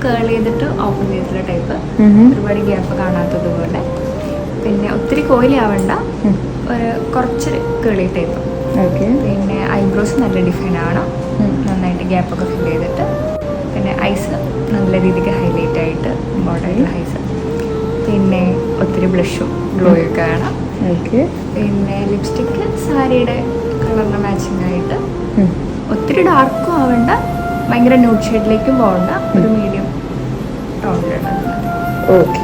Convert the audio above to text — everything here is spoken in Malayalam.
കേൾ ചെയ്തിട്ട് ഓപ്പൺ ചെയ്തിട്ടുള്ള ടൈപ്പ്, ഒരുപാട് ഗ്യാപ്പ് കാണാത്തതുപോലെ. പിന്നെ ഒത്തിരി കോയിലി ആവണ്ട, ഒരു കുറച്ച് കേളി ടൈപ്പ്. പിന്നെ ഐബ്രോസ് നല്ല ഡിഫൈൻ ആണ്, നന്നായിട്ട് ഗ്യാപ്പൊക്കെ ഫിൽ ചെയ്തിട്ട്. പിന്നെ ഐസ് നല്ല രീതിക്ക് ഹൈലൈറ്റ് ആയിട്ട് ബോർഡറിലുള്ള ഐസ്. പിന്നെ ഒത്തിരി ബ്ലഷും ഗ്ലോയൊക്കെ വേണം. പിന്നെ ലിപ്സ്റ്റിക്ക് സാരിയുടെ കളറിന് മാച്ചിങ് ആയിട്ട്, ഒത്തിരി ഡാർക്കും ആവണ്ട, ഭയങ്കര ന്യൂഡ് ഷെയ്ഡിലേക്കും പോകണ്ട, ഒരു മീഡിയം ടോണിലുള്ളത്. ഓക്കെ.